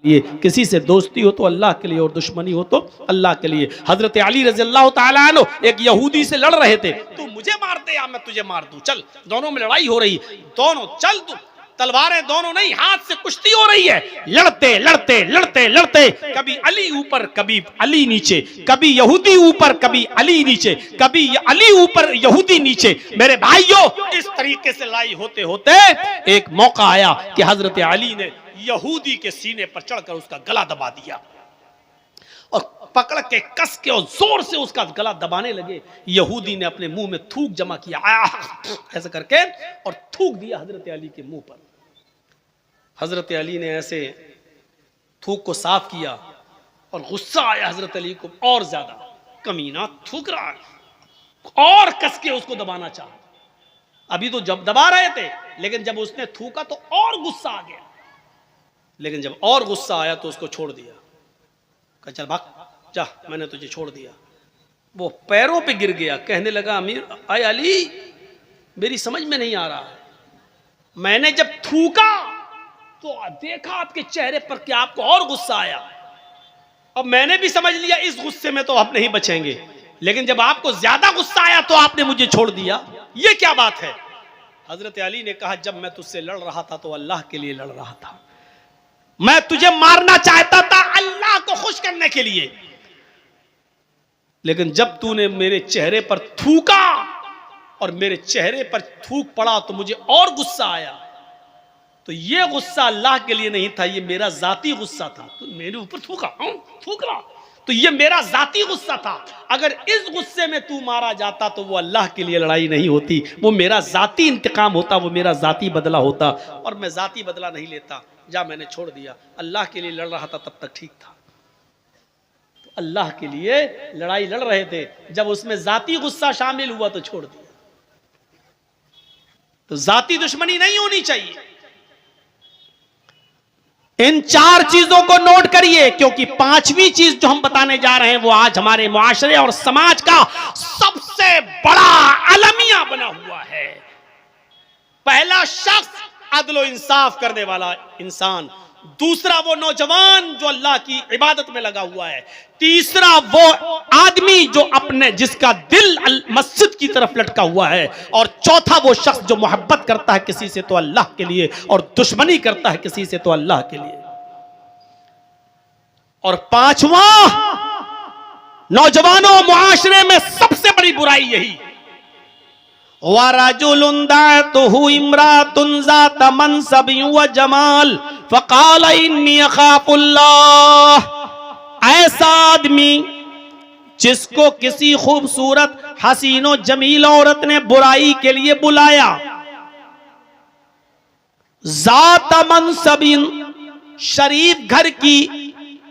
लिए, किसी से दोस्ती हो तो अल्लाह के लिए और दुश्मनी हो तो अल्लाह के लिए। हजरत अली रज़ी अल्लाह ताला अन्हु एक यहूदी से लड़ रहे थे, तू मुझे मार दे या मैं तुझे मार दूं, चल दोनों में लड़ाई हो रही, दोनों चल, तू तलवारें दोनों नहीं, हाथ से कुश्ती हो रही है, लड़ते लड़ते लड़ते लड़ते कभी अली ऊपर कभी अली नीचे, कभी यहूदी ऊपर कभी अली नीचे, कभी अली ऊपर यहूदी नीचे। मेरे भाइयों, इस तरीके से लड़ाई होते होते एक मौका आया कि हजरत अली ने यहूदी के सीने पर चढ़कर उसका गला दबा दिया और पकड़ के कस के और जोर से उसका गला दबाने लगे। यहूदी ने अपने मुंह में थूक जमा किया, ऐसे करके, और थूक दिया हजरत अली के मुंह पर। हजरत अली ने ऐसे थूक को साफ किया और गुस्सा आया हजरत अली को और ज्यादा, कमीना थूक रहा है, और कस के उसको दबाना चाहा। अभी तो जब दबा रहे थे, लेकिन जब उसने थूका तो और गुस्सा आ गया, लेकिन जब और गुस्सा आया तो उसको छोड़ दिया, कहा चल भाग जा, मैंने तुझे छोड़ दिया। वो पैरों पे गिर गया, कहने लगा अमीर आए अली, मेरी समझ में नहीं आ रहा है, मैंने जब थूका तो देखा आपके चेहरे पर कि आपको और गुस्सा आया, अब मैंने भी समझ लिया इस गुस्से में तो आप नहीं बचेंगे, लेकिन जब आपको ज्यादा गुस्सा आया तो आपने मुझे छोड़ दिया, ये क्या बात है? हजरत अली ने कहा जब मैं तुझसे लड़ रहा था तो अल्लाह के लिए लड़ रहा था, मैं तुझे मारना चाहता था अल्लाह को खुश करने के लिए, लेकिन जब तूने मेरे चेहरे पर थूका और मेरे चेहरे पर थूक पड़ा तो मुझे और गुस्सा आया, तो ये गुस्सा अल्लाह के लिए नहीं था, ये मेरा जाती गुस्सा था। तो मेरे ऊपर थूका, थूक रहा, तो ये मेरा जाती गुस्सा था। अगर इस गुस्से में तू मारा जाता तो वो अल्लाह के लिए लड़ाई नहीं होती, वो मेरा जाती इंतकाम होता, वो मेरा जाती बदला होता, और मैं जाती बदला नहीं लेता। जा, मैंने छोड़ दिया, अल्लाह के लिए लड़ रहा था तब तक ठीक था। तो अल्लाह के लिए लड़ाई लड़ रहे थे, जब उसमें जाती गुस्सा शामिल हुआ तो छोड़ दिया। तो जाती दुश्मनी नहीं होनी चाहिए। इन चार चीजों को नोट करिए, क्योंकि पांचवी चीज जो हम बताने जा रहे हैं वो आज हमारे मुआशरे और समाज का सबसे बड़ा अलमिया बना हुआ है। पहला शख्स अदलो इंसाफ करने वाला इंसान, दूसरा वो नौजवान जो अल्लाह की इबादत में लगा हुआ है, तीसरा वो आदमी जो अपने जिसका दिल मस्जिद की तरफ लटका हुआ है, और चौथा वो शख्स जो मोहब्बत करता है किसी से तो अल्लाह के लिए और दुश्मनी करता है किसी से तो अल्लाह के लिए। और पांचवा, नौजवानों मुआशरे में सबसे बड़ी बुराई यही, वरजुलुन दाअतहु इम्रातुन ज़ात मनसबिन व जमाल फ़क़ाल इन्नी अख़ाफ़ुल्लाह। ऐसा आदमी जिसको किसी खूबसूरत हसीनो जमील औरत ने बुराई के लिए बुलाया, ज़ात मनसबिन, शरीफ घर की,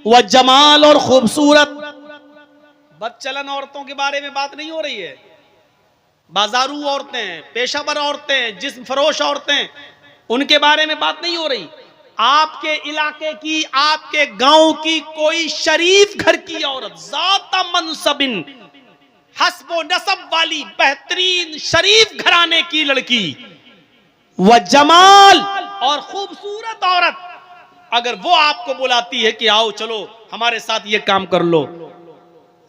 व जमाल, और खूबसूरत। बदचलन औरतों के बारे में बात नहीं हो रही है, बाजारू औरतें, पेशावर औरतें, जिस्म फरोश औरतें, उनके बारे में बात नहीं हो रही। आपके इलाके की, आपके गांव की कोई शरीफ घर की औरत, ज़ाता मनसबिन, हस्बो नसब वाली बेहतरीन शरीफ घराने की लड़की, व जमाल, और खूबसूरत औरत, अगर वो आपको बुलाती है कि आओ चलो हमारे साथ ये काम कर लो,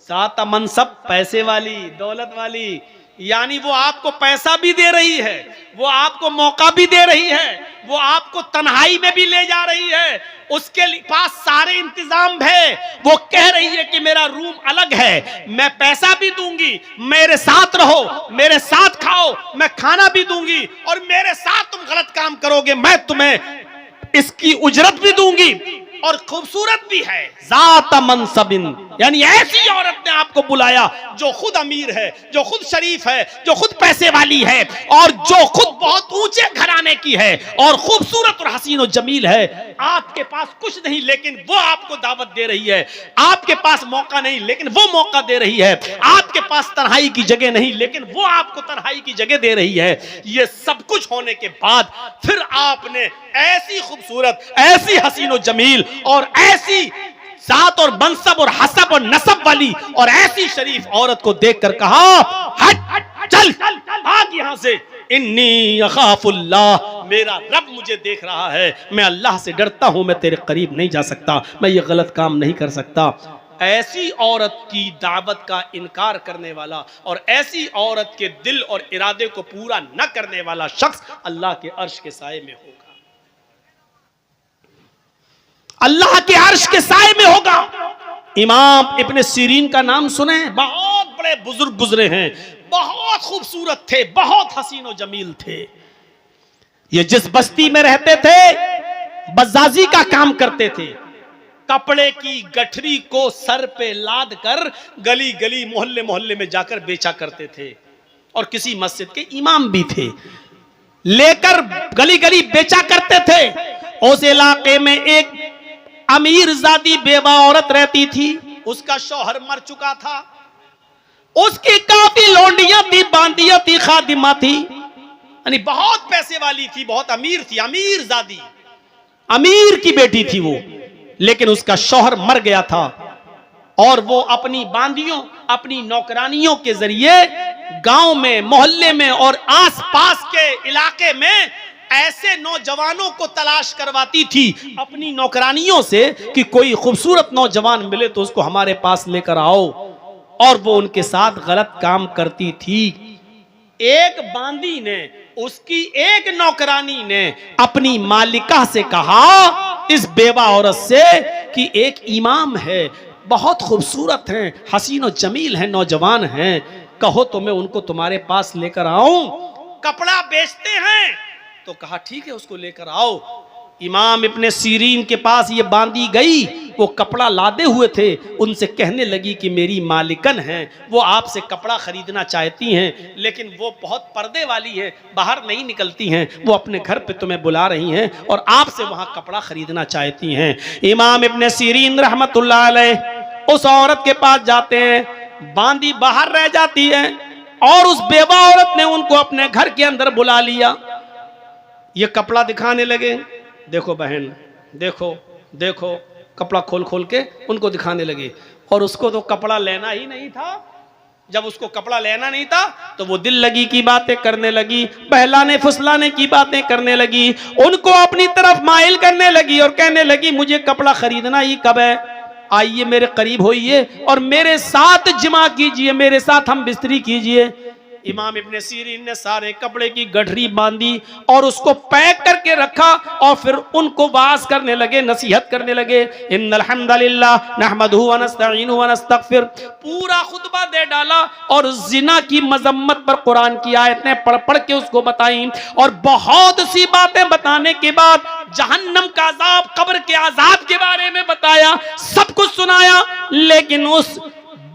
ज़ाता मनसब, पैसे वाली, दौलत वाली, यानी वो आपको पैसा भी दे रही है, वो आपको मौका भी दे रही है, वो आपको तन्हाई में भी ले जा रही है, उसके पास सारे इंतजाम है, वो कह रही है कि मेरा रूम अलग है, मैं पैसा भी दूंगी, मेरे साथ रहो, मेरे साथ खाओ, मैं खाना भी दूंगी, और मेरे साथ तुम गलत काम करोगे मैं तुम्हें इसकी उजरत भी दूंगी, और खूबसूरत भी है, ज़ात मनसबिन, यानी ऐसी औरत ने आपको बुलाया जो खुद अमीर है, जो खुद शरीफ है, जो खुद पैसे वाली है, और जो खुद बहुत ऊंचे घराने की है, और खूबसूरत और हसीन और जमील है। आपके पास कुछ नहीं लेकिन वो आपको दावत दे रही है, आपके पास मौका नहीं लेकिन वो मौका दे रही है, आपके पास तन्हाई की जगह नहीं लेकिन वो आपको तन्हाई की जगह दे रही है। ये सब कुछ होने के बाद फिर आपने ऐसी खूबसूरत, ऐसी हसीन और जमील, और ऐसी जात और मनसब और हसब और नसब वाली और ऐसी शरीफ औरत को देखकर कहा, हट चल भाग यहां से, इन्नी अखाफुल्लाह, मेरा रब मुझे देख रहा है, मैं अल्लाह से डरता हूं, मैं तेरे करीब नहीं जा सकता, मैं ये गलत काम नहीं कर सकता। ऐसी औरत की दावत का इनकार करने वाला और ऐसी औरत के दिल और इरादे को पूरा न करने वाला शख्स अल्लाह के अर्श के साए में होगा, अल्लाह के अर्श के साए में होगा। इमाम इब्ने सीरीन का नाम सुने, बहुत बड़े बुजुर्ग गुजरे हैं, बहुत खूबसूरत थे, बहुत हसीन और जमील थे। ये जिस बस्ती में रहते थे बज़ाज़ी का काम करते थे, कपड़े की गठरी को सर पे लाद कर गली गली मोहल्ले मोहल्ले में जाकर बेचा करते थे, और किसी मस्जिद के इमाम भी थे, लेकर गली गली बेचा करते थे। उस इलाके में एक अमीर ज़ादी बेवा औरत रहती थी, उसका शौहर मर चुका था, उसकी काफी लौंडियां थी, बांदियां थी, खादिमा थी, यानी बहुत पैसे वाली थी, बहुत अमीर थी, अमीर ज़ादी, अमीर की बेटी थी वो। लेकिन उसका शौहर मर गया था और वो अपनी बांदियों, अपनी नौकरानियों के जरिए गांव में, मोहल्ले में और आसपास के इलाके में ऐसे नौजवानों को तलाश करवाती थी अपनी नौकरानियों से कि कोई खूबसूरत नौजवान मिले तो उसको हमारे पास लेकर आओ, और वो उनके साथ गलत काम करती थी। एक बांदी ने, उसकी एक नौकरानी ने अपनी मालिका से कहा, इस बेवा औरत से, कि एक इमाम है, बहुत खूबसूरत हैं, हसीन और जमील हैं, नौजवान हैं, कहो तो मैं उनको तुम्हारे पास लेकर आऊं, कपड़ा बेचते हैं। तो कहा ठीक है, उसको लेकर आओ। इमाम इब्ने सीरीन के पास ये बांदी गई, वो कपड़ा लादे हुए थे, उनसे कहने लगी कि मेरी मालिकन हैं, वो आपसे कपड़ा खरीदना चाहती हैं, लेकिन वो बहुत पर्दे वाली है, बाहर नहीं निकलती हैं, वो अपने घर पे तुम्हें बुला रही हैं और आपसे वहां कपड़ा खरीदना चाहती हैं। इमाम इब्ने सीरीन रहमतुल्लाह अलैह उस औरत के पास जाते हैं, बांदी बाहर रह जाती है और उस बेवा औरत ने उनको अपने घर के अंदर बुला लिया। ये कपड़ा दिखाने लगे, देखो बहन, देखो देखो, कपड़ा खोल खोल के उनको दिखाने लगे। और उसको तो कपड़ा लेना ही नहीं था। जब उसको कपड़ा लेना नहीं था तो वो दिल लगी की बातें करने लगी, बहलाने फुसलाने की बातें करने लगी, उनको अपनी तरफ माइल करने लगी और कहने लगी मुझे कपड़ा खरीदना ही कब है, आइए मेरे करीब होइए और मेरे साथ जिमा कीजिए, मेरे साथ हम बिस्तरी कीजिए। इमाम इब्ने सीरीन ने सारे कपड़े की गठरी बांधी और उसको पैक करके रखा और फिर उनको वाज करने लगे, नसीहत करने लगे। इन्नल हम्दुलिल्लाह नहमदुहु व नस्तईनुहु व नस्तगफिर, पूरा खुतबा दे डाला और जिना की मजम्मत पर कुरान की आयतें पढ़ पढ़ के उसको बताई और बहुत सी बातें बताने के बाद जहन्नम का अजाब, कब्र के अजाब के बारे में बताया, सब कुछ सुनाया। लेकिन उस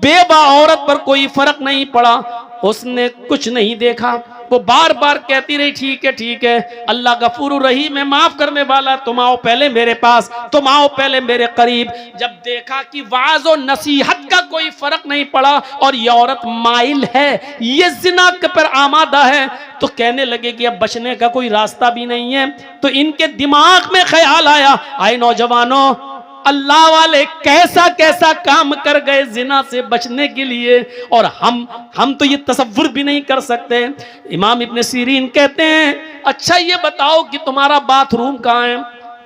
बेवा औरत पर कोई फर्क नहीं पड़ा, उसने कुछ नहीं देखा। वो बार बार कहती रही ठीक है, अल्लाह गफूर रहीम है, माफ करने वाला, तुम आओ पहले मेरे पास, तुम आओ पहले मेरे करीब। जब देखा कि वाज और नसीहत का कोई फर्क नहीं पड़ा और ये औरत माइल है, ये जिना पर आमादा है, तो कहने लगे कि अब बचने का कोई रास्ता भी नहीं है। तो इनके दिमाग में ख्याल आया, आए नौजवानों, अल्लाह वाले कैसा कैसा काम कर गए जिना से बचने के लिए, और हम तो ये तसव्वुर भी नहीं कर सकते। इमाम इब्ने सीरीन कहते हैं अच्छा ये बताओ कि तुम्हारा बाथरूम कहाँ है?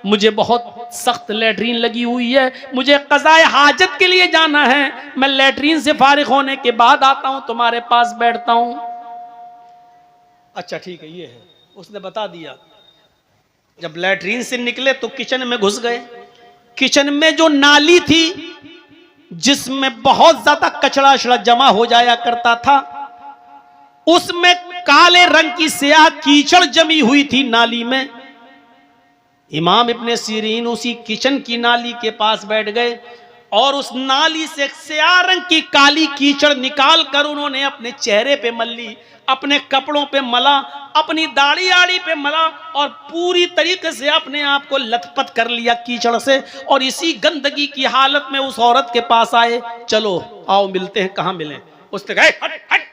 मुझे बहुत सख्त लैट्रीन लगी हुई है, मुझे क़ज़ाए हाजत के लिए जाना है, मैं लैट्रीन से फारिग होने के बाद आता हूँ, तुम्हारे पास बैठता हूँ। अच्छा ठीक है, ये है, उसने बता दिया। जब लैट्रीन से निकले तो किचन में घुस गए। किचन में जो नाली थी जिसमें बहुत ज्यादा कचरा अचड़ा जमा हो जाया करता था, उसमें काले रंग की स्याह कीचड़ जमी हुई थी नाली में। इमाम इब्ने सीरीन उसी किचन की नाली के पास बैठ गए और उस नाली से स्याह रंग की काली कीचड़ निकाल कर उन्होंने अपने चेहरे पे मल ली, अपने कपड़ों पे मला, अपनी दाढ़ी आड़ी पे मला और पूरी तरीके से अपने आप को लथपथ कर लिया कीचड़ से। और इसी गंदगी की हालत में उस औरत के पास आए, चलो आओ मिलते हैं, कहाँ मिलें? उसने कहा हट हट,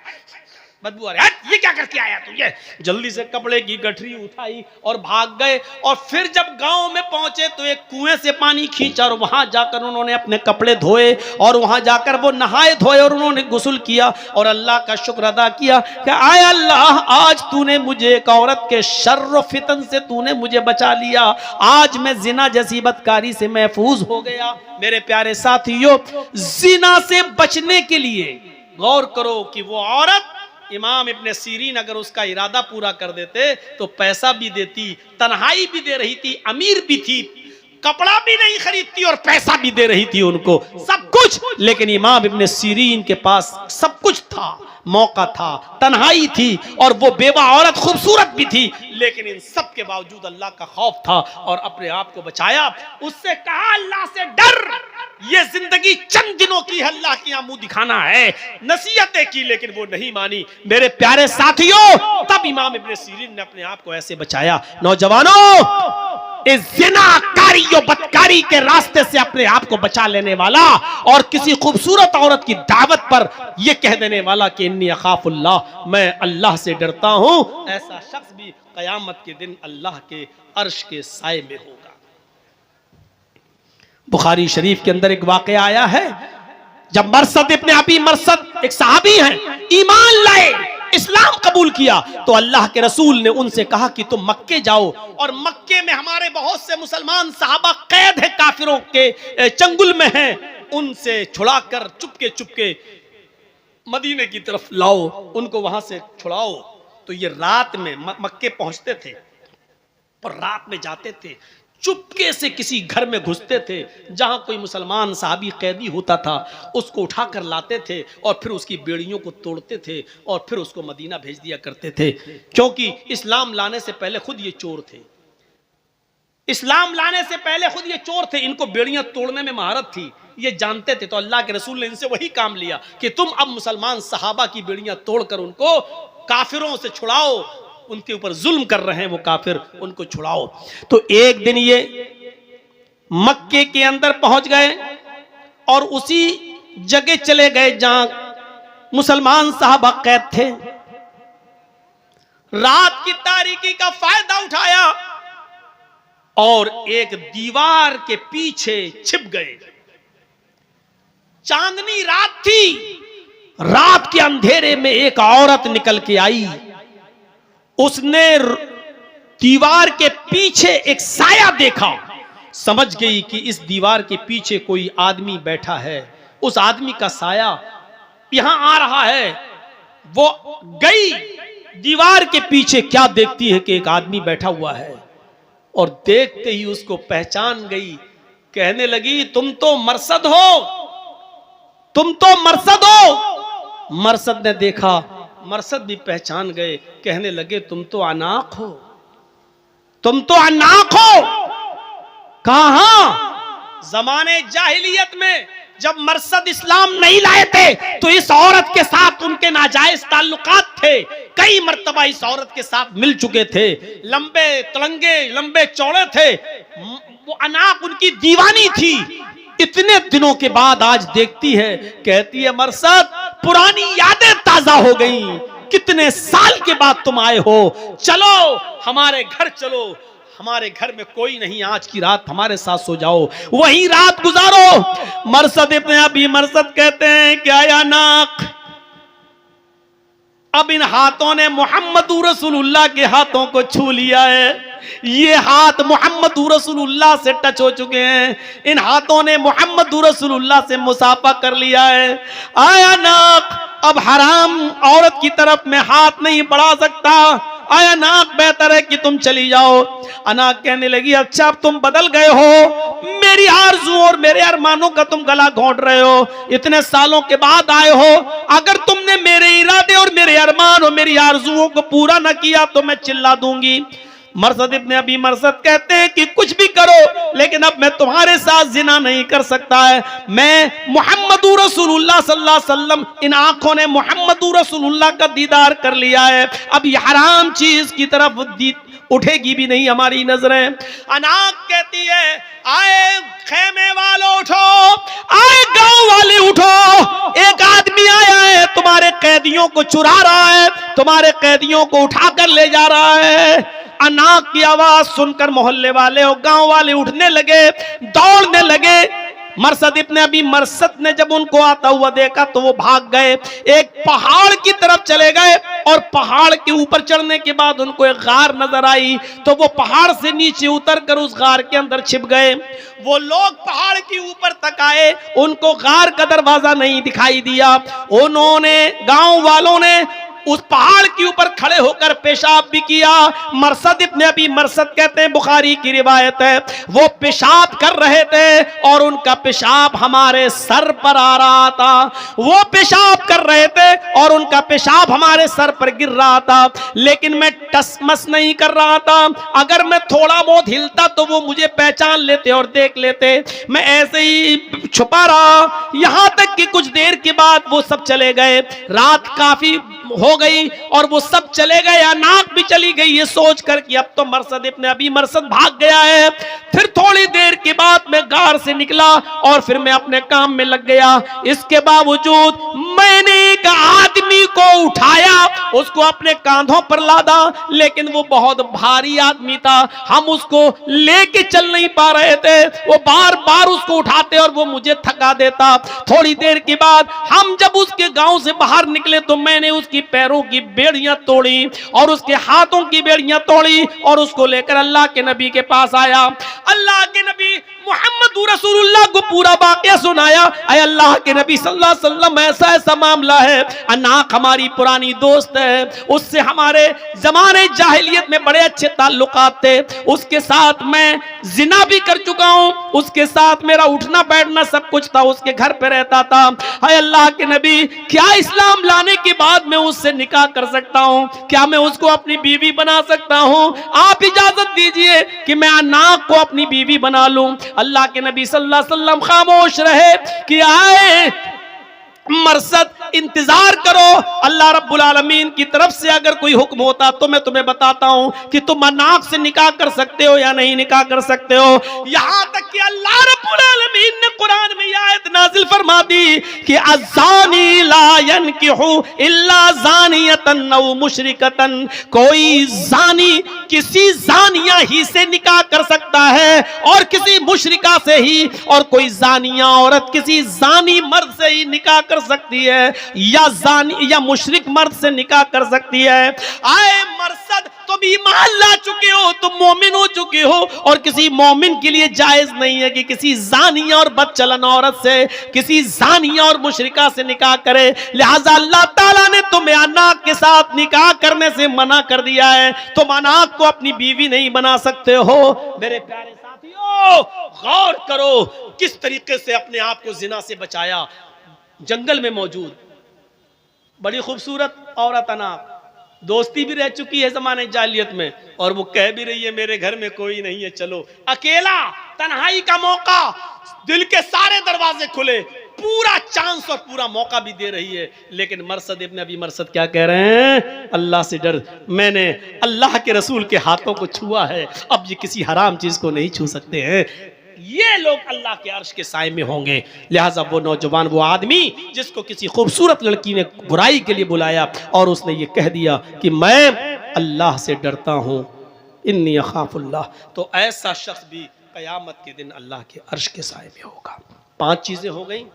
बदबू आ रही, हट, ये क्या करके आया तू? ये जल्दी से कपड़े की गठरी उठाई और भाग गए। और फिर जब गांव में पहुंचे तो एक कुएं से पानी खींचा और वहां जाकर उन्होंने अपने कपड़े धोए और वहां जाकर वो नहाए धोए और उन्होंने गुस्ल किया और अल्लाह का शुक्र अदा किया कि आय अल्लाह, आज तूने मुझे एक औरत के शर्र फितन से तूने मुझे बचा लिया, आज मैं जिना जैसी बदकारी से महफूज हो गया। मेरे प्यारे साथियों, जिना से बचने के लिए गौर करो कि वो औरत, इमाम इब्ने सीरीन अगर उसका इरादा पूरा कर देते तो पैसा भी देती, तन्हाई भी दे रही थी, अमीर भी थी, कपड़ा भी नहीं खरीदती और पैसा भी दे रही थी उनको, सब कुछ। लेकिन इमाम इब्ने सीरीन के पास सब कुछ था, मौका था, तन्हाई थी और वो बेवा औरत खूबसूरत भी थी, लेकिन इन सब के बावजूद अल्लाह का खौफ था और अपने आप को बचाया। उससे कहा, अल्लाह से डर, ये जिंदगी चंद दिनों की है, अल्लाह की मुंह दिखाना है। नसीहतें की लेकिन वो नहीं मानी। मेरे प्यारे साथियों, तब इमाम इब्ने सीरीन ने अपने आप को ऐसे बचाया। नौजवानों, इस जिनाकारी और बदकारी के रास्ते से अपने आप को बचा लेने वाला और किसी खूबसूरत औरत की दावत पर यह कह देने वाला कि इन्नी अखाफुल्लाह, मैं अल्लाह से डरता हूं, ऐसा शख्स भी कयामत के दिन अल्लाह के अर्श के साए में होगा। बुखारी शरीफ के अंदर एक वाकया आया है, जब मरसद इब्ने अबी मरसद एक सहाबी हैं, ईमान लाए, इस्लाम कबूल किया, तो अल्लाह के रसूल ने उनसे कहा कि तुम मक्के जाओ और मक्के में हमारे बहुत से मुसलमान सहाबा कैद है, काफिरों के चंगुल में हैं, उनसे छुड़ाकर चुपके चुपके मदीने की तरफ लाओ, उनको वहां से छुड़ाओ। तो ये रात में मक्के पहुंचते थे और रात में जाते थे, चुपके से किसी घर में घुसते थे, जहां कोई मुसलमान साहबी कैदी होता था उसको उठाकर लाते थे और फिर उसकी बेड़ियों को तोड़ते थे और फिर उसको मदीना भेज दिया करते थे। क्योंकि इस्लाम लाने से पहले खुद ये चोर थे, इस्लाम लाने से पहले खुद ये चोर थे, इनको बेड़ियां तोड़ने में महारत थी, ये जानते थे। तो अल्लाह के रसूल ने इनसे वही काम लिया कि तुम अब मुसलमान सहाबा की बेड़ियां तोड़कर उनको काफिरों से छुड़ाओ, उनके ऊपर जुल्म कर रहे हैं वो काफिर, उनको छुड़ाओ। तो एक दिन ये मक्के के अंदर पहुंच गए और उसी जगह चले गए जहां मुसलमान साहबा कैद थे। रात की तारीकी का फायदा उठाया और एक दीवार के पीछे छिप गए। चांदनी रात थी, रात के अंधेरे में एक औरत निकल के आई, उसने दीवार के पीछे एक साया देखा, समझ गई कि इस दीवार के पीछे कोई आदमी बैठा है, उस आदमी का साया यहां आ रहा है। वो गई दीवार के पीछे, क्या देखती है कि एक आदमी बैठा हुआ है और देखते ही उसको पहचान गई। कहने लगी, तुम तो मरसद हो, तुम तो मरसद हो। मरसद ने देखा, मरसद भी पहचान गए, कहने लगे, तुम तो अनाक हो, तुम तो अनाक हो। कहां? जमाने जाहिलियत में जब मरसद इस्लाम नहीं लाए थे तो इस औरत के साथ उनके नाजायज ताल्लुकात थे, कई मर्तबा इस औरत के साथ मिल चुके थे, लंबे तलंगे, लंबे चौड़े थे, वो अनाक उनकी दीवानी थी। इतने दिनों के बाद आज देखती है, कहती है, मरसद पुरानी यादें ताजा हो गई, कितने साल के बाद तुम आए हो, चलो हमारे घर चलो, हमारे घर में कोई नहीं, आज की रात हमारे साथ सो जाओ, वही रात गुजारो। मरसद इब्ने अबी मरसद कहते हैं, क्या या नाक, अब इन हाथों ने मोहम्मद रसूलुल्लाह के हाथों को छू लिया है, ये हाथ मोहम्मद रसूलुल्लाह से टच हो चुके हैं, इन हाथों ने मोहम्मद रसूलुल्लाह से मुसाफा कर लिया है। आया नाक, अब हराम औरत की तरफ मैं हाथ नहीं बढ़ा सकता, आया नाक बेहतर है कि तुम चली जाओ। अनाक कहने लगी, अच्छा अब तुम बदल गए हो, मेरी आरज़ू और मेरे अरमानों का तुम गला घोंट रहे हो, इतने सालों के बाद आए हो, अगर तुमने मेरे इरादे और मेरे अरमान और मेरी आरज़ुओं को पूरा न किया तो मैं चिल्ला दूंगी। मरसद इब्ने अबी मरसद कहते हैं कि कुछ भी करो लेकिन अब मैं तुम्हारे साथ जिना नहीं कर सकता है, मैं मोहम्मद रसूलुल्लाह सल्लल्लाहु अलैहि वसल्लम, इन आंखों ने मोहम्मद रसूलुल्लाह का दीदार कर लिया है, अब ये हराम चीज की तरफ उठेगी भी नहीं हमारी नजरें। अनाक कहती है, आए खैमे वालों उठो, आए गांव वाले उठो, एक आदमी आया है तुम्हारे कैदियों को चुरा रहा है, तुम्हारे कैदियों को उठाकर ले जा रहा है। अनाक की आवाज सुनकर मोहल्ले वाले और गांव वाले उठने लगे, दौड़ने लगे। मरसद इब्ने अबी मरसद ने जब उनको आता हुआ देखा तो वो भाग गए, एक पहाड़ की तरफ चले गए और पहाड़ के ऊपर चढ़ने के बाद उनको एक गार नजर आई तो वो पहाड़ से नीचे उतरकर उस गार के अंदर छिप गए। वो लोग पहाड़ के ऊपर तक आए, उनको गार का दरवाजा नहीं दिखाई दिया। उन्होंने, गांव वालों ने उस पहाड़ के ऊपर खड़े होकर पेशाब भी किया। मरसद इब्ने अबी मरसद कहते हैं, बुखारी की रिवायत है, वो पेशाब कर रहे थे और उनका पेशाब हमारे सर पर आ रहा था। वो पेशाब कर रहे थे और उनका पेशाब हमारे सर पर गिर रहा था, लेकिन मैं टसमस नहीं कर रहा था। अगर मैं थोड़ा बहुत हिलता तो वो मुझे पहचान लेते और देख लेते। मैं ऐसे ही छुपा रहा, यहां तक कि कुछ देर के बाद वो सब चले गए। रात काफी हो गई और वो सब चले गए, अनाक भी चली गई, ये सोचकर कि अब तो मरसद इब्ने अबी मरसद भाग गया है। फिर थोड़ी देर के बाद मैं गार से निकला और फिर मैं अपने काम में लग गया। इसके बावजूद मैंने एक आदमी को उठाया, उसको अपने कांधों पर लादा, लेकिन वो बहुत भारी आदमी था, हम उसको लेके चल नहीं पा रहे थे। वो बार बार उसको उठाते और वो मुझे थका देता। थोड़ी देर के बाद हम जब उसके गांव से बाहर निकले तो मैंने उसकी पैरों की बेड़ियां तोड़ी और उसके हाथों की बेड़ियां तोड़ी और उसको लेकर अल्लाह के नबी के पास आया। अल्लाह के नबी मोहम्मद रसूलुल्लाह को पूरा वाकया सुनाया। अय अल्लाह के नबी सल्लल्लाहु अलैहि वसल्लम, ऐसा ऐसा मामला है, अनाक हमारी पुरानी दोस्त है, उससे हमारे जमाने जाहिलियत में बड़े अच्छे ताल्लुकात थे, उसके साथ मैं जिना भी कर चुका हूं, उसके साथ मेरा उठना बैठना सब कुछ था, उसके घर पे रहता था। अय अल्लाह के नबी, क्या इस्लाम लाने के बाद मैं उससे निकाह कर सकता हूं? क्या मैं उसको अपनी बीवी बना सकता हूं? आप इजाजत दीजिए कि मैं अनाक को अपनी बीवी बना लूं। अल्लाह के नबी सल्लल्लाहु अलैहि वसल्लम खामोश रहे कि आए मरसद, इंतजार करो, अल्लाह रब्बुल आलमीन की तरफ से अगर कोई हुक्म होता तो मैं तुम्हें बताता हूं कि तुम अनाक से निकाह कर सकते हो या नहीं निकाह कर सकते हो। यहां तक कि अल्लाह रब्बुल आलमीन ने कुरान में यह आयत नाजिल फरमा दी कि अज़ानी ला यनकिहु इल्ला ज़ानियतन औ मुशरिकतन, कोई जानी किसी जानिया ही से निकाह कर सकता है और किसी मुशरिका से ही, और कोई जानिया औरत किसी जानी मर्द से ही निकाह कर सकती है, या जानी या मुशरिक मर्द से निकाह कर सकती है। आए मरसद, तुम ईमान ला चुके हो, तुम मोमिन हो चुके हो, और किसी मोमिन के लिए जायज नहीं है कि किसी जानिया और बदचलन औरत से, किसी जानिया और मुशरिका से निकाह करे। लिहाजा अल्लाह ताला ने तुम्हें अनाक के साथ निकाह करने से मना कर दिया है। तुम अनाक को अपनी बीवी नहीं बना सकते हो। मेरे प्यारे साथियों, गौर करो किस तरीके से अपने आप को जिना से बचाया। जंगल में मौजूद बड़ी खूबसूरत औरत अनाक, दोस्ती भी रह चुकी है जमाने जालियत में, और वो कह भी रही है मेरे घर में कोई नहीं है, चलो। अकेला, तन्हाई का मौका, दिल के सारे दरवाजे खुले, पूरा चांस और पूरा मौका भी दे रही है। लेकिन मरसद इब्ने अबी मरसद क्या कह रहे हैं? अल्लाह से डर, मैंने अल्लाह के रसूल के हाथों को छुआ है, अब ये किसी हराम चीज को नहीं छू सकते हैं। ये लोग अल्लाह के अर्श के साए में होंगे। लिहाजा वो नौजवान, वो आदमी जिसको किसी खूबसूरत लड़की ने बुराई के लिए बुलाया और उसने ये कह दिया कि मैं अल्लाह से डरता हूं, इन्नी अखाफुल्लाह, तो ऐसा शख्स भी कयामत के दिन अल्लाह के अर्श के साए में होगा। 5 चीजें हो गई,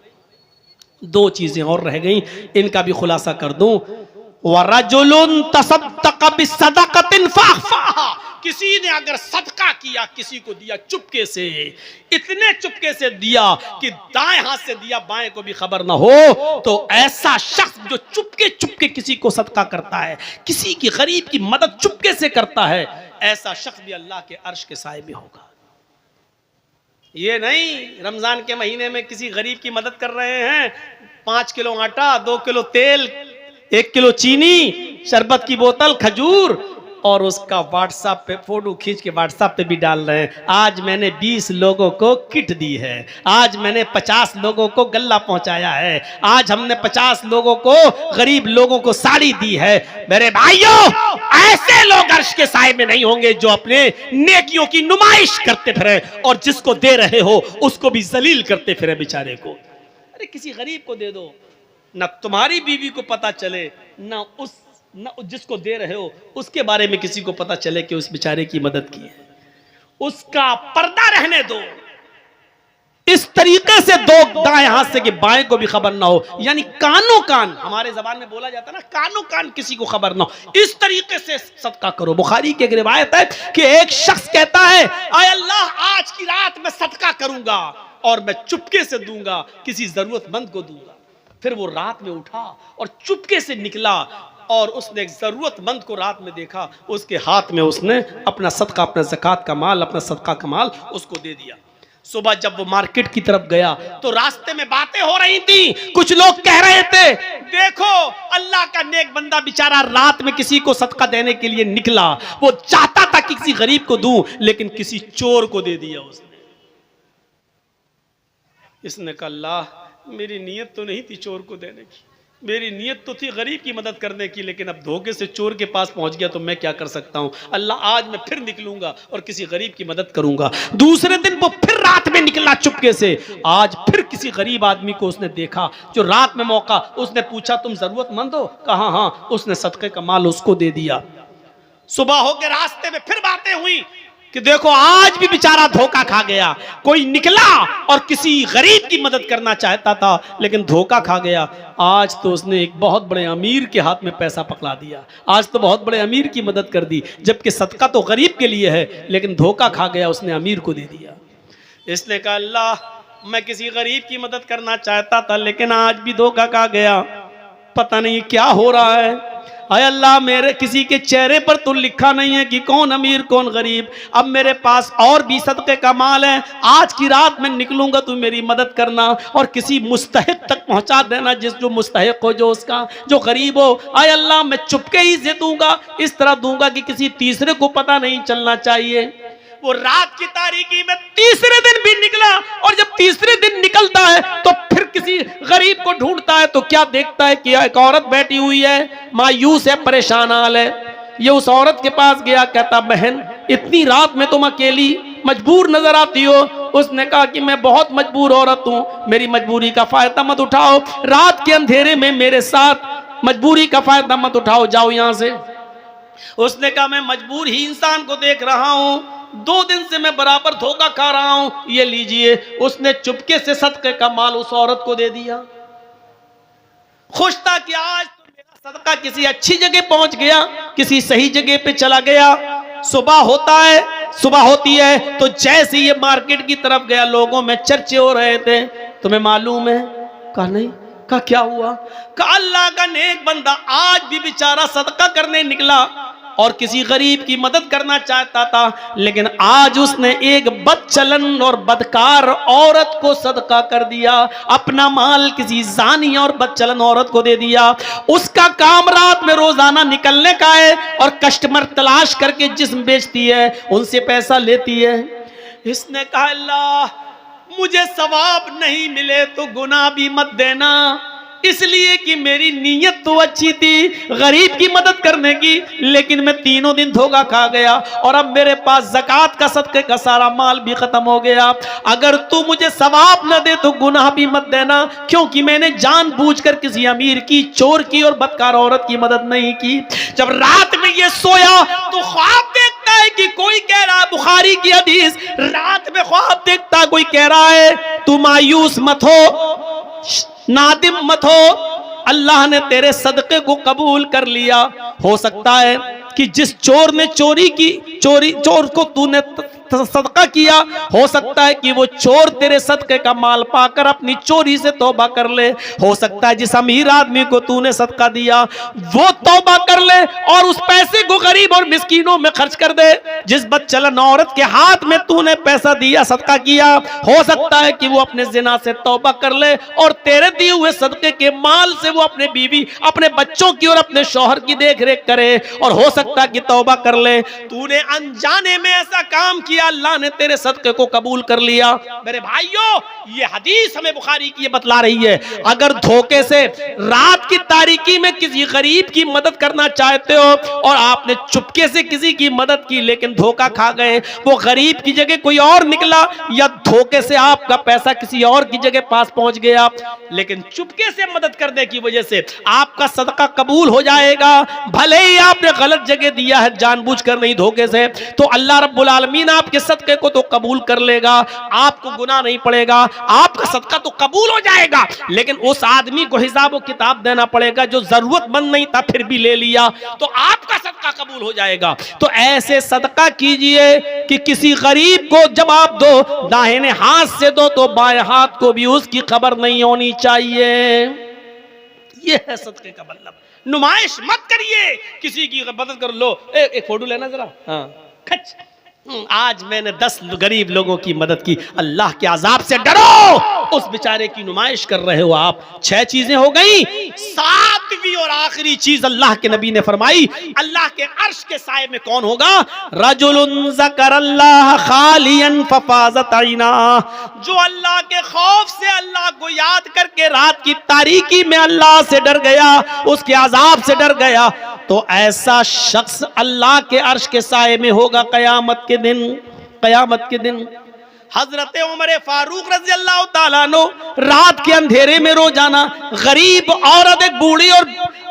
2 चीजें और रह गई, इनका भी खुलासा कर दूं। वरजुलुन तसद्दक़ बिसदक़तिन फअख़फ़ाहा, किसी ने अगर सदका किया, किसी को दिया चुपके से, इतने चुपके से दिया कि दाएं हाथ से दिया बाएं को भी खबर ना हो, तो ऐसा शख्स जो चुपके चुपके किसी को सदका करता है, किसी की गरीब की मदद चुपके से करता है, ऐसा शख्स भी अल्लाह के अर्श के साए में होगा। ये नहीं रमजान के महीने में किसी गरीब की मदद कर रहे हैं, 5 किलो आटा, 2 किलो तेल, 1 किलो चीनी, शरबत की बोतल, खजूर, और उसका व्हाट्सएप पे फोटो खींच के व्हाट्सएप पे भी डाल रहे हैं। आज मैंने 20 लोगों को किट दी है, आज मैंने 50 लोगों को गल्ला पहुंचाया है, आज हमने 50 लोगों को, गरीब लोगों को साड़ी दी है। मेरे भाइयों, ऐसे लोग अर्श के साए में नहीं होंगे जो अपने नेकियों की नुमाइश करते फिरे और जिसको दे रहे हो उसको भी जलील करते फिरे बेचारे को। अरे किसी गरीब को दे दो, न तुम्हारी बीवी को पता चले, न जिसको दे रहे हो उसके बारे में किसी को पता चले कि उस बेचारे की मदद की है। उसका पर्दा रहने दो, इस तरीके से दो दाएं हाथ से कि बाएं को भी खबर ना हो, यानी कानो कान, हमारे जबान में बोला जाता है ना, कानो कान किसी को खबर ना हो, इस तरीके से सदका करो। बुखारी की एक रिवायत है कि एक शख्स कहता है, आय अल्लाह आज की रात मैं सदका करूंगा और मैं चुपके से दूंगा, किसी जरूरतमंद को दूंगा। फिर वो रात में उठा और चुपके से निकला और उसने एक जरूरतमंद को रात में देखा, उसके हाथ में उसने अपना सदका, अपना ज़कात का माल, अपना सदका का माल उसको दे दिया। सुबह जब वो मार्केट की तरफ गया तो रास्ते में बातें हो रही थी, कुछ लोग कह रहे थे, देखो अल्लाह का नेक बंदा बेचारा रात में किसी को सदका देने के लिए निकला, वो चाहता था कि किसी गरीब को दूं, लेकिन किसी चोर को दे दिया उसने। इसने कहा, अल्लाह मेरी नीयत तो नहीं थी चोर को देने की, मेरी नीयत तो थी गरीब की मदद करने की, लेकिन अब धोखे से चोर के पास पहुंच गया तो मैं क्या कर सकता हूं। अल्लाह आज मैं फिर निकलूंगा और किसी गरीब की मदद करूंगा। दूसरे दिन वो फिर रात में निकला चुपके से, आज फिर किसी गरीब आदमी को उसने देखा जो रात में मौका, उसने पूछा तुम जरूरतमंद हो? कहा हाँ। उसने सदके का माल उसको दे दिया। सुबह होकर रास्ते में फिर बातें हुई कि देखो आज भी बेचारा धोखा खा गया, कोई निकला और किसी गरीब की मदद करना चाहता था लेकिन धोखा खा गया। आज तो उसने एक बहुत बड़े अमीर के हाथ में पैसा पकड़ा दिया, आज तो बहुत बड़े अमीर की मदद कर दी, जबकि सदका तो गरीब के लिए है, लेकिन धोखा खा गया, उसने अमीर को दे दिया। इसने कहा, अल्लाह मैं किसी गरीब की मदद करना चाहता था लेकिन आज भी धोखा खा गया, पता नहीं क्या हो रहा है। हाय अल्लाह मेरे किसी के चेहरे पर तो लिखा नहीं है कि कौन अमीर कौन गरीब। अब मेरे पास और भी सदके का माल है, आज की रात में निकलूंगा, तू मेरी मदद करना और किसी मुस्तहिक तक पहुंचा देना, जो मुस्तहिक हो, जो उसका जो गरीब हो। हाय अल्लाह मैं चुपके ही से दूंगा, इस तरह दूंगा कि किसी तीसरे को पता नहीं चलना चाहिए। वो रात की तारीकी में तीसरे दिन भी निकला और जब तीसरे दिन निकलता है तो फिर किसी गरीब को ढूंढता है तो क्या देखता है कि एक औरत बैठी हुई है, मायूस है, परेशान हाल है। ये उस औरत के पास गया, कहता बहन इतनी रात में तुम अकेली मजबूर नजर आती हो। उसने कहा कि मैं बहुत मजबूर औरत हूं, मेरी मजबूरी का फायदा मत उठाओ, रात के अंधेरे में मेरे साथ मजबूरी का फायदा मत उठाओ, जाओ यहां से। उसने कहा मैं मजबूर ही इंसान को देख रहा हूं, 2 दिन से मैं बराबर धोखा खा रहा हूं, ये लीजिए। उसने चुपके से सदके का माल उस औरत को दे दिया। खुश था कि आज तो मेरा सदका किसी अच्छी जगह पहुंच गया, किसी सही जगह पे चला गया। सुबह होती है तो जैसे ये मार्केट की तरफ गया, लोगों में चर्चे हो रहे थे, तुम्हें मालूम है? कहा नहीं। कहा क्या हुआ? कहा अल्लाह का नेक बंदा आज भी बेचारा सदका करने निकला और किसी गरीब की मदद करना चाहता था, लेकिन आज उसने एक बदचलन और बदकार औरत को सदका कर दिया, अपना माल किसी जानी और बदचलन औरत को दे दिया। उसका काम रात में रोजाना निकलने का है और कस्टमर तलाश करके जिस्म बेचती है, उनसे पैसा लेती है। इसने कहा अल्लाह मुझे सवाब नहीं मिले तो गुनाह भी मत देना, इसलिए कि मेरी नीयत तो अच्छी थी गरीब की मदद करने की, लेकिन मैं 3 दिन धोखा खा गया और अब मेरे पास ज़कात का सदके का सारा माल भी खत्म हो गया। अगर तू मुझे सवाब न दे तो गुनाह भी मत देना, क्योंकि मैंने जानबूझकर किसी अमीर की, चोर की और बदकार औरत की मदद नहीं की। जब रात में ये सोया तो ख्वाब देखता है कि कोई कह रहा है, बुखारी की हदीस, रात में ख्वाब देखता कोई कह रहा है तू मायूस मत हो, नादिम मत हो, अल्लाह ने तेरे सदके को कबूल कर लिया। हो सकता है कि जिस चोर ने चोर को तूने सदका किया, हो सकता है कि वो चोर तेरे सदके का माल पाकर अपनी चोरी से तौबा कर ले। हो सकता है जिस अमीर आदमी को तूने सदका दिया वो तौबा कर ले और उस पैसे को गरीब और मिस्कीनों में खर्च कर दे। जिस बदचलन औरत के हाथ में तूने पैसा दिया, सदका किया, हो सकता है कि वो अपने जिना से तौबा कर ले और तेरे दिए हुए सदके के माल से वो अपने बीवी, अपने बच्चों की और अपने शौहर की देख रेख करे, और हो सकता है कि तौबा कर ले। तूने अनजाने में ऐसा काम किया लिया, अल्लाह ने तेरे सदके को कबूल कर लिया। मेरे भाइयों, ये हदीस हमें बुखारी की बतला रही है, अगर धोखे से रात की तारीकी में किसी गरीब की मदद करना चाहते हो और आपने चुपके से किसी की मदद की लेकिन धोखा खा गए, वो गरीब की जगह कोई और निकला या धोखे से आपका पैसा किसी और की जगह पास पहुंच गया, लेकिन चुपके से मदद करने की वजह से आपका सदका कबूल हो जाएगा। भले ही आपने गलत जगह दिया है, जानबूझकर नहीं धोखे से, तो अल्लाह रब्बुल आलमीन आपके सदके को तो कबूल कर लेगा, आपको गुनाह नहीं पड़ेगा, आपका सदका तो कबूल हो जाएगा। लेकिन उस आदमी को हिसाब व किताब देना पड़ेगा जो जरूरतमंद नहीं था फिर भी ले लिया, तो आपका सदका कबूल हो जाएगा। तो ऐसे सदका कीजिए कि किसी गरीब को जब आप दो, दाहिने हाथ से दो तो बाएं हाथ को भी उसकी खबर नहीं होनी चाहिए। यह है सदके का मतलब। नुमाइश मत करिए, किसी की मदद कर लो। एक फोटो लेना जरा, हाँ खच। आज मैंने 10 गरीब लोगों की मदद की, अल्लाह के अजाब से डरो। उस बेचारे की नुमाइश कर रहे हो आप। 6 चीजें हो गई, 7वीं और आखिरी चीज अल्लाह के नबी ने फरमाई, अल्लाह के अर्श के साए में कौन होगा? रजुलुन ज़करल्लाह खालियन फफाज़त ऐना, जो अल्लाह के खौफ से अल्लाह को याद करके रात की तारीकी में अल्लाह से डर गया, उसके अजाब से डर गया, तो ऐसा शख्स अल्लाह के अर्श के साए में होगा कयामत के दिन। कयामत के दिन हजरत उमर फारूक रज़ी अल्लाह ताला अन्हु रात के अंधेरे में रोजाना गरीब औरत, एक बूढ़ी और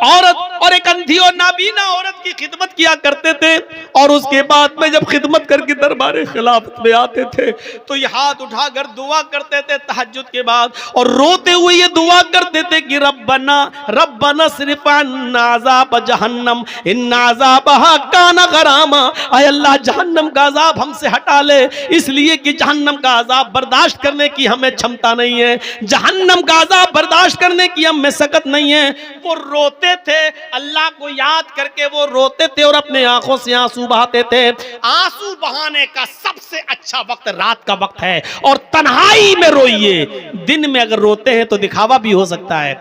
औरत और एक अंधी और नाबीना औरत की खिदमत किया करते थे। और उसके बाद में जब खिदमत करके दरबार खिलाफत में आते थे तो ये हाथ उठाकर दुआ करते थे तहज्जुद के बाद, और रोते हुए ये दुआ करते थे कि रब्बना रब्बना सिर्फ अज़ाब जहन्नम इन्ना अज़ाबहा काना गरामा, ऐ अल्लाह जहन्नम का अजाब हमसे हटा ले, इसलिए कि जहन्नम का अजाब बर्दाश्त करने की हमें क्षमता नहीं है, जहन्नम का अजाब बर्दाश्त करने की हम में सकत नहीं है। वो रोते थे, अल्लाह को याद करके वो रोते थे और अपने आंखों से आंसू बहाते थे। आंसू बहाने का सबसे अच्छा वक्त रात का वक्त है, और तन्हाई में रोइए। दिन में अगर रोते हैं तो दिखावा भी हो सकता है,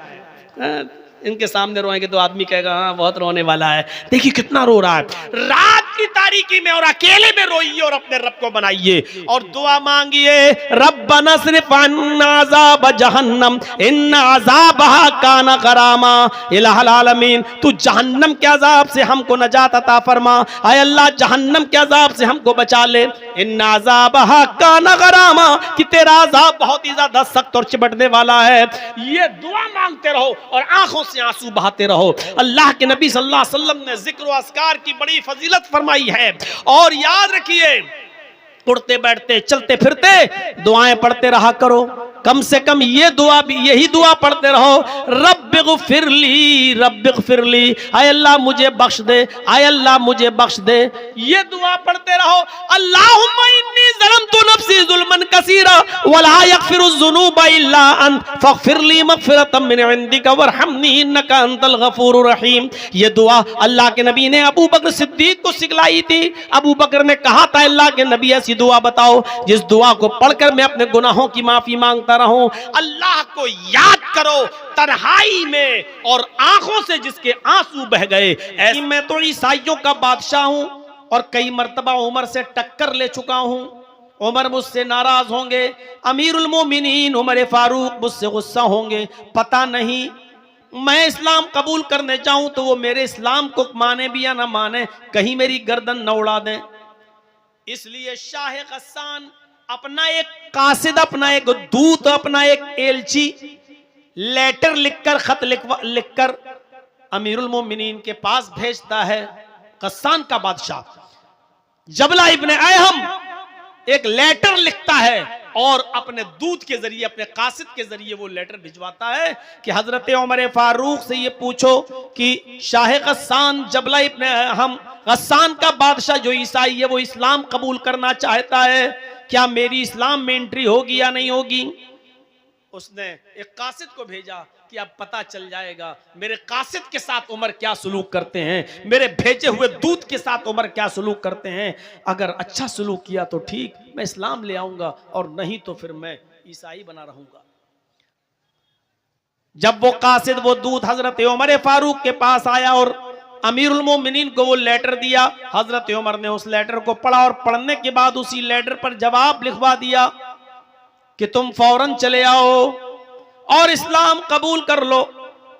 इनके सामने रोएंगे तो आदमी कहेगा हाँ बहुत रोने वाला है, देखिए कितना रो रहा है। रात की तारीकी में और अकेले में रोइए और अपने रब को बनाइए और दुआ मांगिए, रब्बना सिर्फ अज़ाब जहन्नम इन्ना अज़ाबहा काना गरामा, इलाहुल आलमीन तू जहन्नम के अजाब से हमको नजात अता फरमा, ऐ अल्लाह जहन्नम के अजाब से हमको बचा ले, इन्ना अज़ाबहा काना गरामा, कि तेरा अजाब बहुत ही ज्यादा सख्त और चिपटने वाला है। ये दुआ मांगते रहो और आंखों से आंसू बहाते रहो। अल्लाह के नबी सल्लल्लाहु अलैहि वसल्लम ने जिक्र व अस्कार की बड़ी फजीलत फरमाई है। और याद रखिए, उठते बैठते चलते फिरते दुआएं पढ़ते रहा करो, कम से कम ये दुआ भी, यही दुआ पढ़ते रहो, रब्बिग़फिरली रब्बिग़फिरली, आय अल्लाह मुझे बख्श दे, आय अल्लाह मुझे बख्श दे। ये दुआ पढ़ते रहो, अल्लाहुम्मा इन्नी ज़लमतु नफ्सी ज़ुल्मन कसीरा वला यग़फिरुज़्ज़ुनूबा इल्ला अंत फ़ग़फ़िरली मग़फ़िरतम मिन इंदिका वरहमनी इन्नका अंतल गफ़ूरुर रहीम। ये दुआ अल्लाह के नबी ने अबू बकर सिद्दीक को सिखलाई थी। अबू बकर ने कहा था, अल्लाह के नबी ऐसी दुआ बताओ जिस दुआ को पढ़कर मैं अपने गुनाहों की माफी मांगता रहूं। अल्लाह को याद करो तन्हाई में और आंखों से जिसके आंसू बह गए। ऐसी मैं तो ईसाइयों का बादशाह हूं और कई मर्तबा उमर से टक्कर ले चुका हूं, उमर मुझसे नाराज होंगे, अमीरुल मोमिनीन उमर फारूक मुझसे गुस्सा होंगे, पता नहीं मैं इस्लाम कबूल करने चाहूं तो वो मेरे इस्लाम को माने भी या ना माने, कहीं मेरी गर्दन न उड़ा दें। इसलिए शाह गस्सान अपना एक कासिद, अपना एक दूत, अपना एक एलची लेटर लिखकर, खत लिखकर अमीरुल मोमिनीन के पास भेजता है। गस्सान का बादशाह जबला इब्ने अयहम एक लेटर लिखता है और अपने दूत के जरिए, अपने कासिद के जरिए वो लेटर भिजवाता है कि हजरत उमर फारूक से ये पूछो कि शाह गस्सान जबला इब्ने अयहम, गस्सान का बादशाह जो ईसाई है, वो इस्लाम कबूल करना चाहता है, क्या मेरी इस्लाम में एंट्री होगी या नहीं होगी। उसने एक कासिद को भेजा कि अब पता चल जाएगा मेरे कासिद के साथ उमर क्या सलूक करते हैं, मेरे भेजे हुए दूत के साथ उमर क्या सलूक करते हैं। अगर अच्छा सलूक किया तो ठीक, मैं इस्लाम ले आऊंगा, और नहीं तो फिर मैं ईसाई बना रहूंगा। जब वो कासिद, वो दूत हजरत उमर फारूक के पास आया और अमीरुल मोमिनीन को वो लेटर दिया। हजरत उमर ने उस लेटर को पढ़ा और पढ़ने के बाद उसी लेटर पर जवाब लिखवा दिया कि तुम फौरन चले आओ और इस्लाम कबूल कर लो।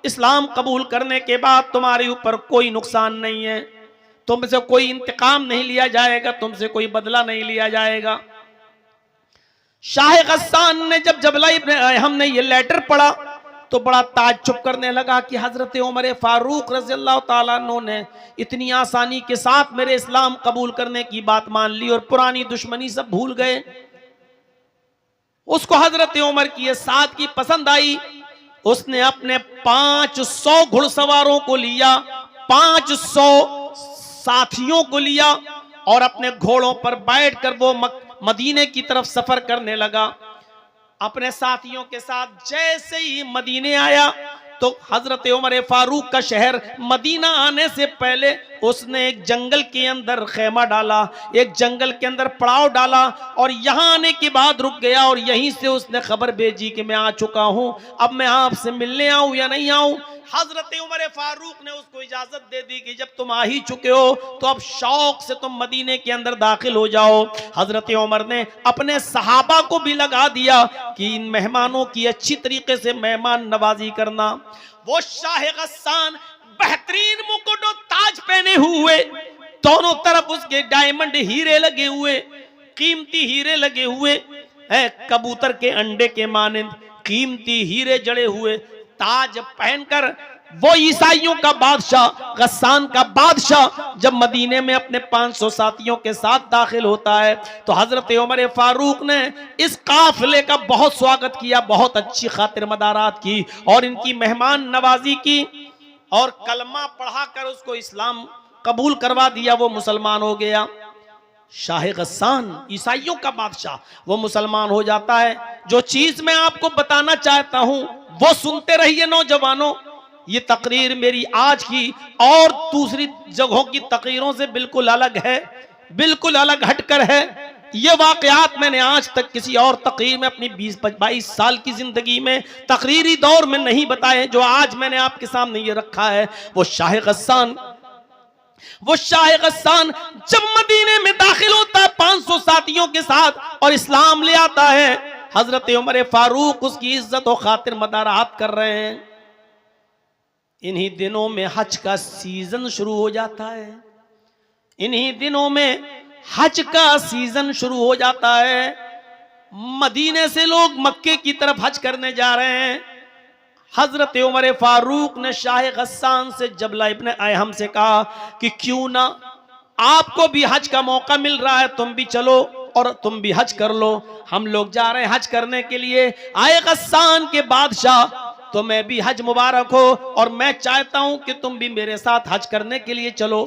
इस्लाम कबूल करने के बाद तुम्हारे ऊपर कोई नुकसान नहीं है, तुमसे कोई इंतकाम नहीं लिया जाएगा, तुमसे कोई बदला नहीं लिया जाएगा। शाह गस्सान ने जब जबला इब्न हमने ये लेटर पढ़ा तो बड़ा ताज्जुब करने लगा कि हजरत उमर फारूक रज़ियल्लाहु ताला अन्हु ने इतनी आसानी के साथ मेरे इस्लाम कबूल करने की बात मान ली और पुरानी दुश्मनी सब भूल गए। उसको हजरत उमर की ये सादगी पसंद आई। उसने अपने 500 घुड़सवारों को लिया, 500 साथियों को लिया और अपने घोड़ों पर बैठकर वो मदीने की तरफ सफर करने लगा। अपने साथियों के साथ जैसे ही मदीने आया तो हजरत उमर फारूक का शहर मदीना आने से पहले उसने एक जंगल के अंदर खेमा डाला, एक जंगल के अंदर पड़ाव डाला और यहां आने के बाद रुक गया और यहीं से उसने खबर भेजी कि मैं आ चुका हूं, अब मैं आपसे मिलने आऊं या नहीं आऊं। हजरत उमर फारूक ने उसको इजाजत दे दी कि जब तुम आ ही चुके हो तो अब शौक से तुम मदीने के अंदर दाखिल हो जाओ। हजरत उमर ने अपने सहाबा को भी लगा दिया कि इन मेहमानों की अच्छी तरीके से मेहमान नवाजी करना। वो शाह गस्सान बेहतरीन मुकुट और ताज पहने हुए, दोनों तरफ उसके डायमंड हीरे लगे हुए, कीमती हीरे लगे हुए है, कबूतर के अंडे के मानिंद कीमती हीरे जड़े हुए ताज पहनकर वो ईसाइयों का बादशाह, गस्सान का बादशाह जब मदीने में अपने 500 साथियों के साथ दाखिल होता है तो हजरत उमर फारूक ने इस काफिले का बहुत स्वागत किया, बहुत अच्छी खातिर मदारात की और इनकी मेहमान नवाजी की और कलमा पढ़ाकर उसको इस्लाम कबूल करवा दिया। वो मुसलमान हो गया। शाह गस्सान ईसाइयों का बादशाह वो मुसलमान हो जाता है। जो चीज मैं आपको बताना चाहता हूं वो सुनते रहिए नौजवानों। ये तकरीर मेरी आज की और दूसरी जगहों की तकरीरों से बिल्कुल अलग है, बिल्कुल अलग हटकर है। ये वाकयात मैंने आज तक किसी और तकरीर में अपनी 20-22 साल की जिंदगी में तकरीरी दौर में नहीं बताए। जो आज मैंने आपके सामने ये रखा है वो शाह गस्सान जब मदीने में दाखिल होता है 500 साथियों के साथ और इस्लाम ले आता है, हजरत उमर फारूक उसकी इज्जत और खातिर मदारात कर रहे हैं। इन्हीं दिनों में हज का सीजन शुरू हो जाता है, इन्हीं दिनों में हज का सीजन शुरू हो जाता है। मदीने से लोग मक्के की तरफ हज करने जा रहे हैं। हजरत उमर फारूक ने शाह गस्सान से जबला इब्न अहम से कहा कि क्यों ना आपको भी हज का मौका मिल रहा है, तुम भी चलो और तुम भी हज कर लो। हम लोग जा रहे हैं हज करने के लिए, आए गस्सान के बादशाह, तुम्हें भी हज मुबारक हो और मैं चाहता हूं कि तुम भी मेरे साथ हज करने के लिए चलो।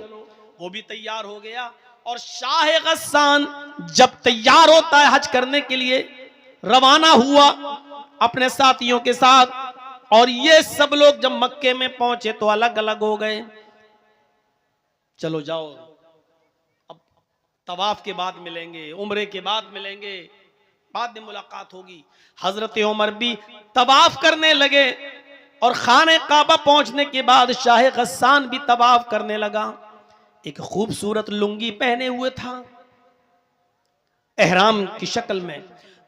वो भी तैयार हो गया और शाह गस्सान जब तैयार होता है हज करने के लिए रवाना हुआ अपने साथियों के साथ। और ये सब लोग जब मक्के में पहुंचे तो अलग अलग हो गए। चलो जाओ, अब तवाफ के बाद मिलेंगे, उम्रे के बाद मिलेंगे, बाद में मुलाकात होगी। हजरत उमर भी तवाफ करने लगे और खाने काबा पहुंचने के बाद शाह गस्सान भी तवाफ करने लगा। एक खूबसूरत लुंगी पहने हुए था एहराम की शक्ल में,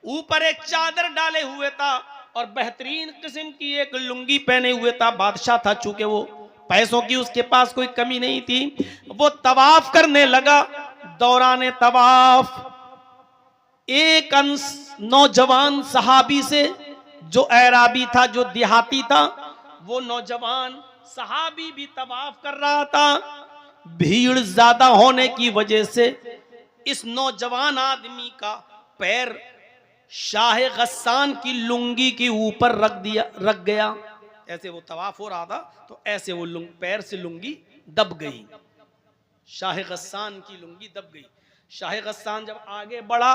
ऊपर एक चादर डाले हुए था और बेहतरीन किस्म की एक लुंगी पहने हुए था। बादशाह था, चूंकि वो पैसों की उसके पास कोई कमी नहीं थी। वो तवाफ करने लगा। दौरान तवाफ एक नौजवान सहाबी से, जो अराबी था, जो देहाती था, वो नौजवान सहाबी भी तवाफ कर रहा था। भीड़ ज्यादा होने की वजह से इस नौजवान आदमी का पैर शाह गस्सान की लुंगी के ऊपर रख गया। ऐसे वो तवाफ हो रहा था तो ऐसे वो पैर से लुंगी दब गई, शाह गस्सान की लुंगी दब गई। शाह गस्सान जब आगे बढ़ा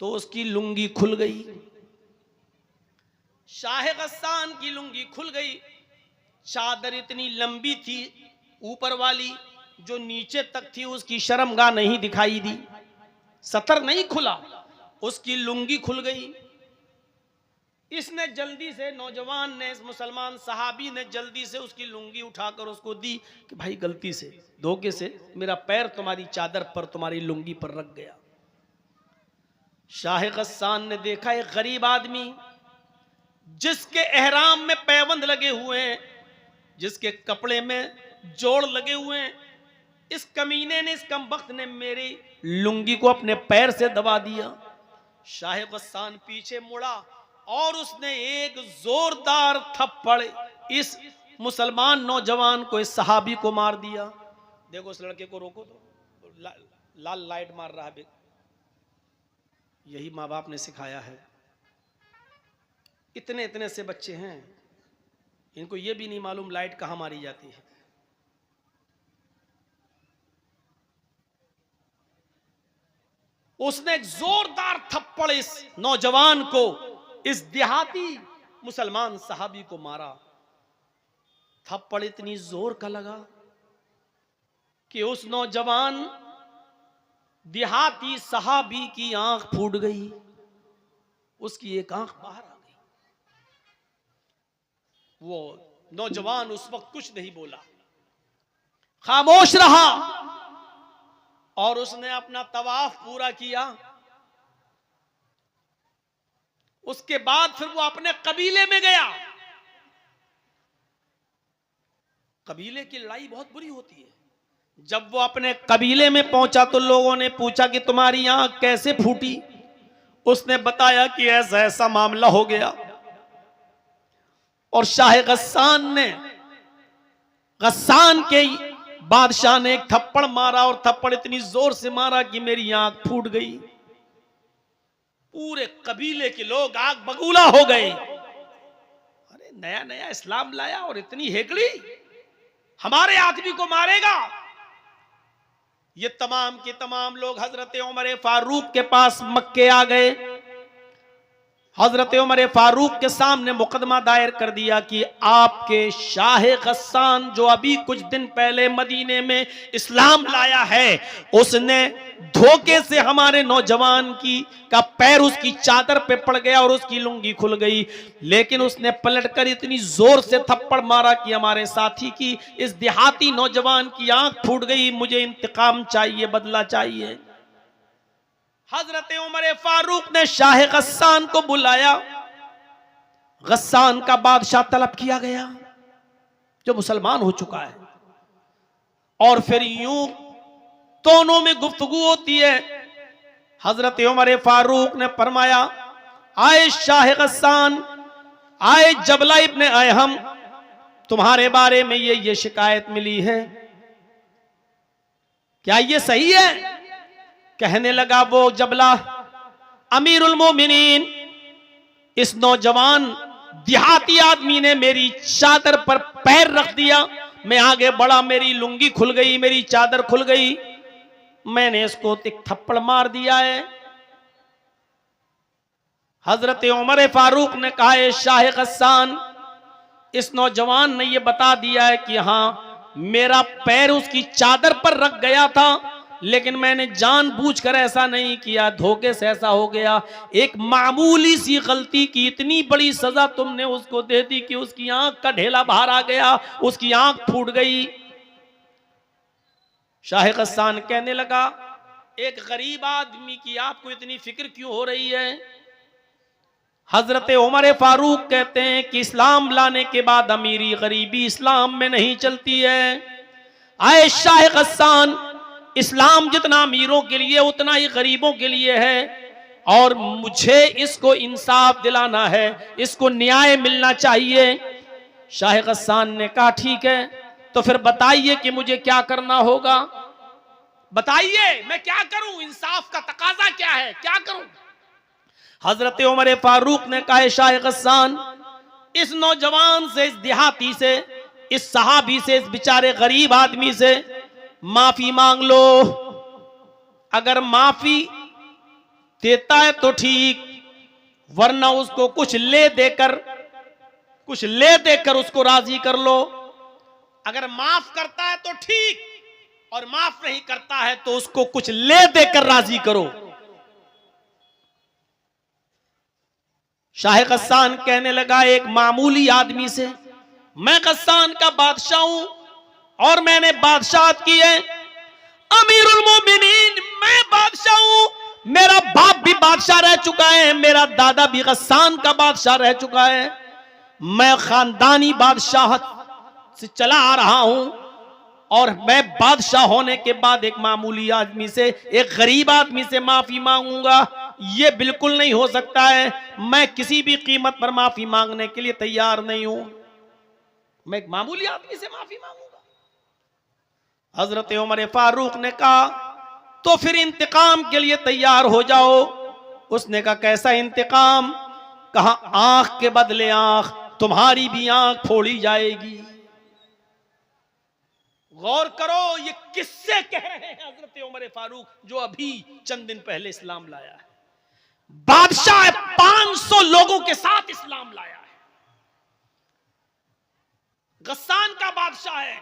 तो उसकी लुंगी खुल गई। शाह गस्सान की लुंगी खुल गई। चादर इतनी लंबी थी ऊपर वाली, जो नीचे तक थी उसकी शर्मगाह नहीं दिखाई दी, सतर नहीं खुला, उसकी लुंगी खुल गई। इसने जल्दी से, नौजवान ने, इस मुसलमान सहाबी ने जल्दी से उसकी लुंगी उठाकर उसको दी कि भाई गलती से, धोखे से मेरा पैर तुम्हारी चादर पर, तुम्हारी लुंगी पर रख गया। शाह गस्सान ने देखा एक गरीब आदमी जिसके एहराम में पैबंद लगे हुए हैं, जिसके कपड़े में जोड़ लगे हुए हैं, इस कमीने ने, इस कमबख्त ने मेरी लुंगी को अपने पैर से दबा दिया। शाह गस्सान पीछे मुड़ा और उसने एक जोरदार थप्पड़ इस मुसलमान नौजवान को, इस सहाबी को मार दिया। देखो उस लड़के को रोको तो लाल लाइट मार रहा है। यही माँ बाप ने सिखाया है। इतने इतने से बच्चे हैं, इनको ये भी नहीं मालूम लाइट कहां मारी जाती है। उसने एक जोरदार थप्पड़ इस नौजवान को, इस देहाती मुसलमान सहाबी को मारा। थप्पड़ इतनी जोर का लगा कि उस नौजवान देहाती सहाबी की आंख फूट गई, उसकी एक आंख बाहर आ गई। वो नौजवान उस वक्त कुछ नहीं बोला, खामोश रहा और उसने अपना तवाफ पूरा किया। उसके बाद फिर वो अपने कबीले में गया। कबीले की लड़ाई बहुत बुरी होती है। जब वो अपने कबीले में पहुंचा तो लोगों ने पूछा कि तुम्हारी आंख कैसे फूटी। उसने बताया कि ऐसा ऐसा मामला हो गया। और शाह गस्सान ने, गस्सान के बादशाह ने एक थप्पड़ मारा और थप्पड़ इतनी जोर से मारा कि मेरी आंख फूट गई। पूरे कबीले के लोग आग बगूला हो गए। अरे नया नया इस्लाम लाया और इतनी हेकड़ी, हमारे आदमी को मारेगा। ये तमाम के तमाम लोग हजरत उमर फारूक के पास मक्के आ गए। हजरत उमर फारूक के सामने मुकदमा दायर कर दिया कि आपके शाह गस्सान जो अभी कुछ दिन पहले मदीने में इस्लाम लाया है, उसने धोखे से हमारे नौजवान का पैर उसकी चादर पे पड़ गया और उसकी लुंगी खुल गई। लेकिन उसने पलटकर इतनी जोर से थप्पड़ मारा कि हमारे साथी की, इस देहाती नौजवान की आंख फूट गई। मुझे इंतकाम चाहिए, बदला चाहिए। हजरत उमर फारूक ने शाह गस्सान को बुलाया। गस्सान का बादशाह तलब किया गया जो मुसलमान हो चुका है। और फिर यूं दोनों में गुफ्तगू होती है। हजरत उमर फारूक ने फरमाया, आए शाह गस्सान, आए जबला इब्ने अहम, तुम्हारे बारे में ये शिकायत मिली है, क्या ये सही है? कहने लगा वो जबला, अमीरुल मोमिनीन, इस नौजवान देहाती आदमी ने मेरी चादर पर पैर रख दिया। मैं आगे बढ़ा, मेरी लुंगी खुल गई, मेरी चादर खुल गई। मैंने इसको एक थप्पड़ मार दिया है। हजरत उमर फारूक ने कहा, शाह गस्सान, इस नौजवान ने यह बता दिया है कि हां मेरा पैर उसकी चादर पर रख गया था, लेकिन मैंने जानबूझकर ऐसा नहीं किया, धोखे से ऐसा हो गया। एक मामूली सी गलती की इतनी बड़ी सजा तुमने उसको दे दी कि उसकी आंख का ढेला बाहर आ गया, उसकी आंख फूट गई। शाह गस्सान कहने लगा, एक गरीब आदमी की आपको इतनी फिक्र क्यों हो रही है? हजरत उमर फारूक कहते हैं कि इस्लाम लाने के बाद अमीरी गरीबी इस्लाम में नहीं चलती है। आए शाह गस्सान, इस्लाम जितना अमीरों के लिए उतना ही गरीबों के लिए है, और मुझे इसको इंसाफ दिलाना है, इसको न्याय मिलना चाहिए। शाह गस्सान ने कहा, ठीक है, तो फिर बताइए कि मुझे क्या करना होगा, बताइए मैं क्या करूं, इंसाफ का तकाजा क्या है, क्या करूं? हजरत उमर फारूक ने कहा, शाह गस्सान, इस नौजवान से, इस देहाती से, इस सहाबी से, इस बेचारे गरीब आदमी से माफी मांग लो। अगर माफी देता है तो ठीक, वरना उसको कुछ ले देकर उसको राजी कर लो। अगर माफ करता है तो ठीक, और माफ नहीं करता है तो उसको कुछ ले देकर राजी करो। शाह गस्सान कहने लगा एक मामूली आदमी से, मैं गस्सान का बादशाह हूं और मैंने बादशाहत की है, अमीरुल मोमिनीन मैं बादशाह हूं, मेरा बाप भी बादशाह रह चुका है, मेरा दादा भी गस्सान का बादशाह रह चुका है, मैं खानदानी बादशाहत से चला आ रहा हूं और मैं बादशाह होने के बाद एक मामूली आदमी से, एक गरीब आदमी से माफी मांगूंगा, यह बिल्कुल नहीं हो सकता है। मैं किसी भी कीमत पर माफी मांगने के लिए तैयार नहीं हूं, मैं एक मामूली आदमी से माफी मांगूंगा। हजरत उमर फारूक ने कहा तो फिर इंतकाम के लिए तैयार हो जाओ। उसने कहा कैसा इंतकाम? कहा आंख के बदले आंख, तुम्हारी भी आंख फोड़ी जाएगी। गौर करो ये किससे कह रहे हैं हजरत उमर फारूक, जो अभी चंद दिन पहले इस्लाम लाया है। बादशाह 500 लोगों के साथ इस्लाम लाया है, गस्सान का बादशाह है।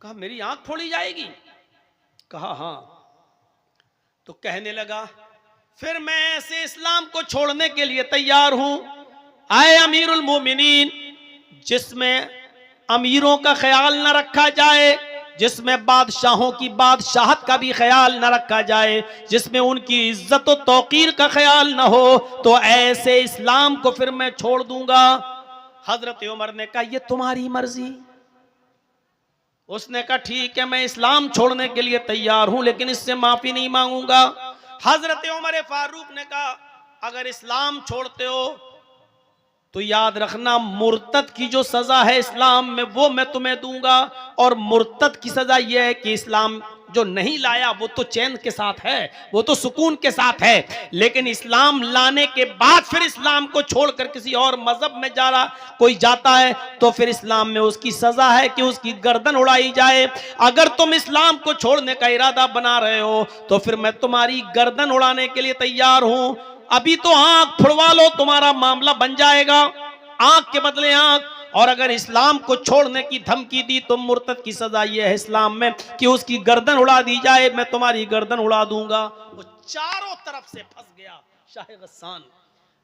कहा मेरी आंख फोड़ी जाएगी? कहा हां। तो कहने लगा फिर मैं ऐसे इस्लाम को छोड़ने के लिए तैयार हूं। आए अमीरुल मोमिनीन, जिसमें अमीरों का ख्याल न रखा जाए, जिसमें बादशाहों की बादशाहत का भी ख्याल न रखा जाए, जिसमें उनकी इज्जत और तौकीर का ख्याल न हो, तो ऐसे इस्लाम को फिर मैं छोड़ दूंगा। हजरत उमर ने कहा ये तुम्हारी मर्जी। उसने कहा ठीक है मैं इस्लाम छोड़ने के लिए तैयार हूं, लेकिन इससे माफी नहीं मांगूंगा। हजरत उमर फारूक ने कहा अगर इस्लाम छोड़ते हो तो याद रखना मुर्तद की जो सजा है इस्लाम में वो मैं तुम्हें दूंगा, और मुर्तद की सजा यह है कि इस्लाम जो नहीं लाया वो तो चैन के साथ है, वो तो सुकून के साथ है, लेकिन इस्लाम लाने के बाद फिर इस्लाम को छोड़कर किसी और मजहब में जा रहा कोई जाता है तो फिर इस्लाम में उसकी सजा है कि उसकी गर्दन उड़ाई जाए। अगर तुम इस्लाम को छोड़ने का इरादा बना रहे हो तो फिर मैं तुम्हारी गर्दन उड़ाने के लिए तैयार हूं। अभी तो आंख फुड़वा लो, तुम्हारा मामला बन जाएगा, आंख के बदले आंख। और अगर इस्लाम को छोड़ने की धमकी दी तो मुर्तद की सजा यह है इस्लाम में कि उसकी गर्दन उड़ा दी जाए, मैं तुम्हारी गर्दन उड़ा दूंगा। वो चारों तरफ से फंस गया। शाह गस्सान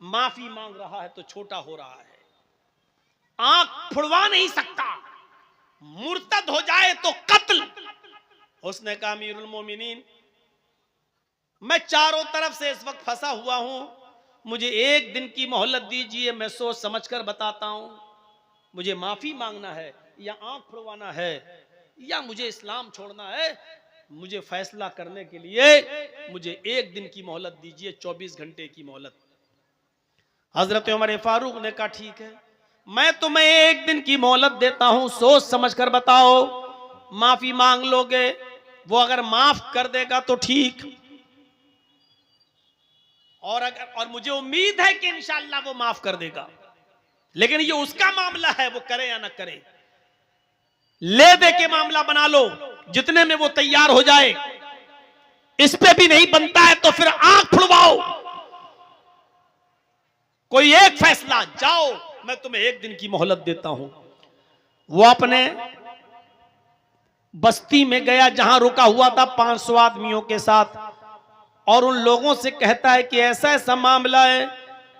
माफी मांग रहा है तो छोटा हो रहा है, आंख फुड़वा नहीं सकता, मुर्तद हो जाए तो कत्ल। उसने कहा अमीरुल मोमिनीन मैं चारों तरफ से इस वक्त फंसा हुआ हूं, मुझे एक दिन की मोहलत दीजिए, मैं सोच समझकर बताता हूं, मुझे माफी मांगना है या आंख फुड़वाना है या मुझे इस्लाम छोड़ना है, मुझे फैसला करने के लिए मुझे एक दिन की मोहलत दीजिए, 24 घंटे की मोहलत। हजरत उमर फारूक ने कहा ठीक है मैं तुम्हें एक दिन की मोहलत देता हूं, सोच समझकर बताओ, माफी मांग लोगे, वो अगर माफ कर देगा तो ठीक, और मुझे उम्मीद है कि इंशाअल्लाह वो माफ कर देगा, लेकिन ये उसका मामला है, वो करे या ना करे, ले दे के मामला बना लो, जितने में वो तैयार हो जाए। इस पे भी नहीं बनता है तो फिर आंख फुड़वाओ, कोई एक फैसला, जाओ मैं तुम्हें एक दिन की मोहलत देता हूं। वो अपने बस्ती में गया जहां रुका हुआ था 500 आदमियों के साथ, और उन लोगों से कहता है कि ऐसा ऐसा मामला है,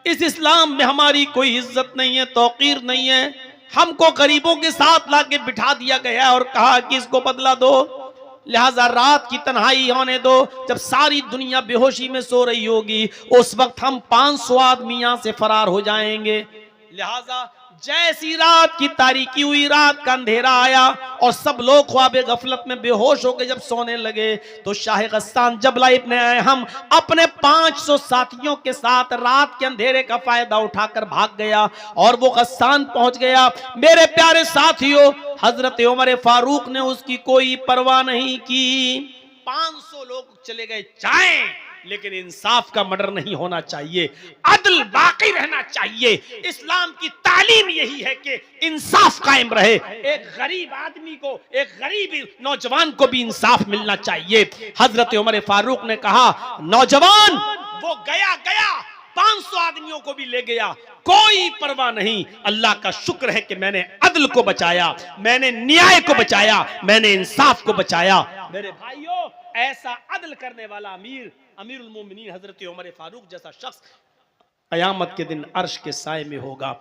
इस इस्लाम में हमारी कोई इज्जत नहीं है, तौकीर नहीं है, हमको गरीबों के साथ लाके बिठा दिया गया और कहा कि इसको बदला दो, लिहाजा रात की तन्हाई होने दो, जब सारी दुनिया बेहोशी में सो रही होगी उस वक्त हम 500 आदमी यहां से फरार हो जाएंगे। लिहाजा जैसी रात की तारीकी हुई, रात का अंधेरा आया और सब लोग ख्वाबे गफलत में बेहोश होकर जब सोने लगे तो शाह गस्सान जबला इब्ने हम अपने 500 साथियों के साथ रात के अंधेरे का फायदा उठाकर भाग गया और वो गस्सान पहुंच गया। मेरे प्यारे साथियों, हजरत उमर फारूक ने उसकी कोई परवाह नहीं की। 500 लोग चले गए चाहे, लेकिन इंसाफ का मर्डर नहीं होना चाहिए, अदल बाकी रहना चाहिए। इस्लाम की तालीम यही है कि इंसाफ कायम रहे, एक गरीब आदमी को, एक गरीब नौजवान को भी इंसाफ मिलना चाहिए। हजरत उमर फारूक ने कहा नौजवान वो गया 500 आदमियों को भी ले गया, कोई परवाह नहीं, अल्लाह का शुक्र है कि मैंने अदल को बचाया, मैंने न्याय को बचाया, मैंने इंसाफ को बचाया। मेरे भाइयों, ऐसा अदल करने वाला अमीरुल मोमिनीन हजरत उमर फारूक जैसा शख्स क़यामत के दिन अर्श के साए में होगा।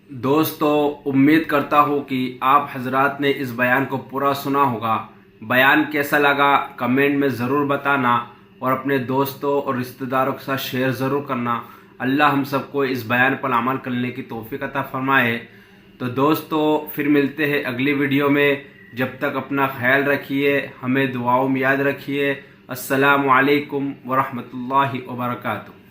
दोस्तों, उम्मीद करता हूँ कि आप हजरात ने इस बयान को पूरा सुना होगा। बयान कैसा लगा कमेंट में ज़रूर बताना और अपने दोस्तों और रिश्तेदारों के साथ शेयर ज़रूर करना। अल्लाह हम सबको इस बयान पर अमल करने की तौफीक अता फरमाए। तो दोस्तों, फिर मिलते हैं अगली वीडियो में। जब तक अपना ख्याल रखिए, हमें दुआओं में याद रखिए। अस्सलामु अलैकुम वरहमतुल्लाहि वबरकातुहू।